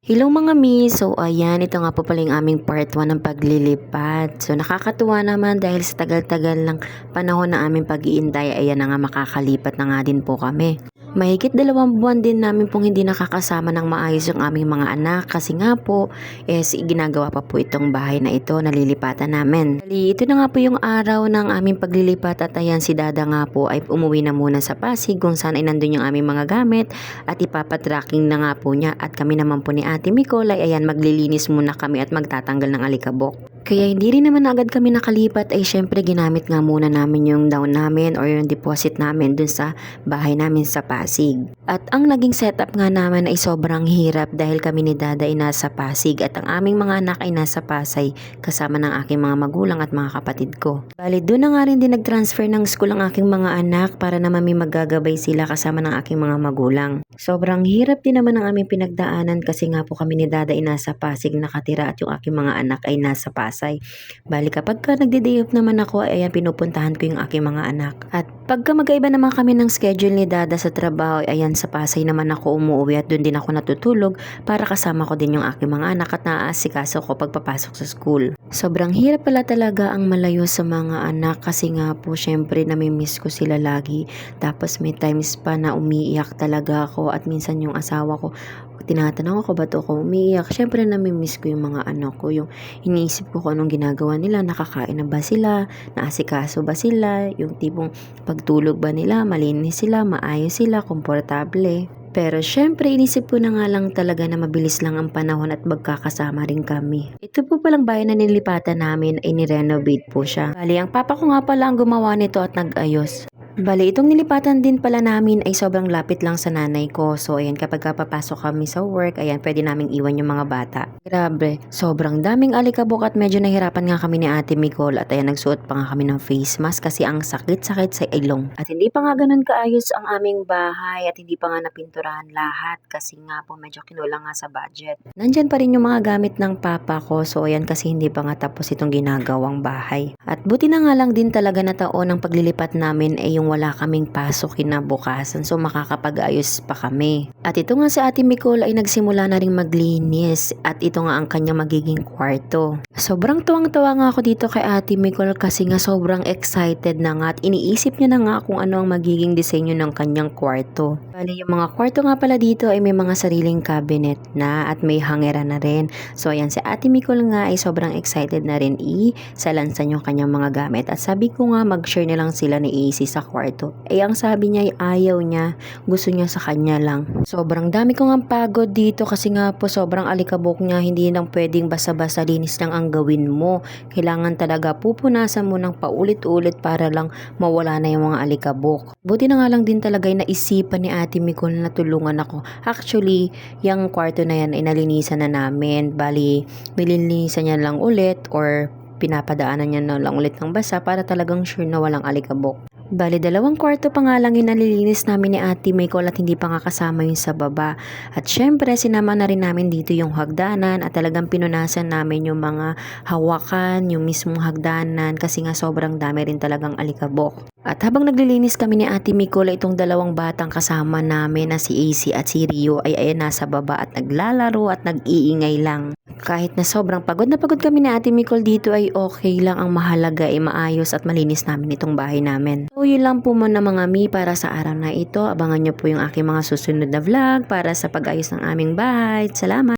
Hello mga mi! So ayan, ito nga po pala yung aming part 1 ng paglilipat. So nakakatuwa naman dahil sa tagal-tagal ng panahon na aming pag-iintay, ayan na nga makakalipat na nga din po kami. Mahigit 2 buwan din namin pong hindi nakakasama ng maayos yung aming mga anak kasi nga po ginagawa pa po itong bahay na ito, nalilipatan namin. Bali, ito na nga po yung araw ng aming paglilipat at ayan si Dada nga po ay umuwi na muna sa Pasig kung saan ay nandun yung aming mga gamit at ipapatracking na nga po niya at kami naman po ni Ate Micol ay ayan maglilinis muna kami at magtatanggal ng alikabok. Kaya hindi rin naman agad kami nakalipat ay syempre ginamit nga muna namin yung down namin or yung deposit namin dun sa bahay namin sa Pasig. At ang naging setup nga naman ay sobrang hirap dahil kami ni Dada ay nasa Pasig at ang aming mga anak ay nasa Pasay kasama ng aking mga magulang at mga kapatid ko. Bali doon na nga rin din nag-transfer ng school ang aking mga anak para naman may magagabay sila kasama ng aking mga magulang. Sobrang hirap din naman ang aming pinagdaanan kasi nga po kami ni Dada ay nasa Pasig nakatira at yung aking mga anak ay nasa Pasay. Bali kapag ka nagde-day off naman ako ay ayan pinupuntahan ko yung aking mga anak. At pagka magkaiba naman kami ng schedule ni Dada sa trabaho ay ayan sa Pasay naman ako umuwi at doon din ako natutulog para kasama ko din yung aking mga anak at naaasikaso ko pagpapasok sa school. Sobrang hirap pala talaga ang malayo sa mga anak kasi nga po syempre namimiss ko sila lagi. Tapos may times pa na umiiyak talaga ako at minsan yung asawa ko tinatanong ako ba't ako umiiyak. Syempre namimiss ko yung mga anak ko, yung iniisip ko kung anong ginagawa nila, nakakain na ba sila, naasikaso ba sila, yung tipong pagtulog ba nila, malinis sila, maayos sila, komportable. Pero syempre inisip ko na nga lang talaga na mabilis lang ang panahon at magkakasama rin kami. Ito po palang bahay na nilipatan namin ay nirenovate po siya. Bali, ang papa ko nga pala ang gumawa nito at nag-ayos. Bali, itong nilipatan din pala namin ay sobrang lapit lang sa nanay ko. So, ayan, kapag papasok kami sa work, ayan, pwede naming iwan yung mga bata. Grabe, sobrang daming alikabok at medyo nahirapan nga kami ni Ate Micol at ayan, nagsuot pa nga kami ng face mask kasi ang sakit-sakit sa ilong. At hindi pa nga ganun kaayos ang aming bahay at hindi pa nga napinturahan lahat kasi nga po medyo kinulang nga sa budget. Nandyan pa rin yung mga gamit ng papa ko. So, ayan, kasi hindi pa nga tapos itong ginagawang bahay. At buti na nga lang din talaga na taon ng paglilipat namin ay yung wala kaming pasok kinabukasan so makakapag-ayos pa kami. At ito nga si Ate Micol ay nagsimula na rin maglinis at ito nga ang kanyang magiging kwarto. Sobrang tuwang-tuwa nga ako dito kay Ate Micol kasi nga sobrang excited na nga at iniisip niya na nga kung ano ang magiging disenyo ng kanyang kwarto. Bali yung mga kwarto nga pala dito ay may mga sariling cabinet na at may hangera na rin. So ayan si Ate Micol nga ay sobrang excited na rin salansan yung kanyang mga gamit at sabi ko nga mag-share na lang sila ni AC sa kwarto. Ang sabi niya ay ayaw niya, gusto niya sa kanya lang. Sobrang dami ko nga pagod dito kasi nga po sobrang alikabok niya, hindi lang pwedeng basa-basa linis lang ang gawin mo. Kailangan talaga pupunasan mo ng paulit-ulit para lang mawala na yung mga alikabok. Buti na nga lang din talaga ay naisipan ni Ate Micol na tulungan ako. Actually, yung kwarto na yan ay nalinisan na namin. Bali, nilinisan niya lang ulit or pinapadaanan niya na lang ulit ng basa para talagang sure na walang alikabok. Bali, 2 kwarto pa nga lang yung nalilinis namin ni Ate Micol at hindi pa nga kasama yung sa baba. At syempre, sinama na rin namin dito yung hagdanan at talagang pinunasan namin yung mga hawakan, yung mismong hagdanan kasi nga sobrang dami rin talagang alikabok. At habang naglilinis kami ni Ate Micol, itong 2 batang kasama namin na si AC at si Rio ay ayan nasa baba at naglalaro at nag-iingay lang. Kahit na sobrang pagod na pagod kami ni Ate Micol dito ay okay lang, ang mahalaga ay maayos at malinis namin itong bahay namin. So yun lang po muna mga mi para sa araw na ito. Abangan nyo po yung aking mga susunod na vlog para sa pag-ayos ng aming bahay. Salamat!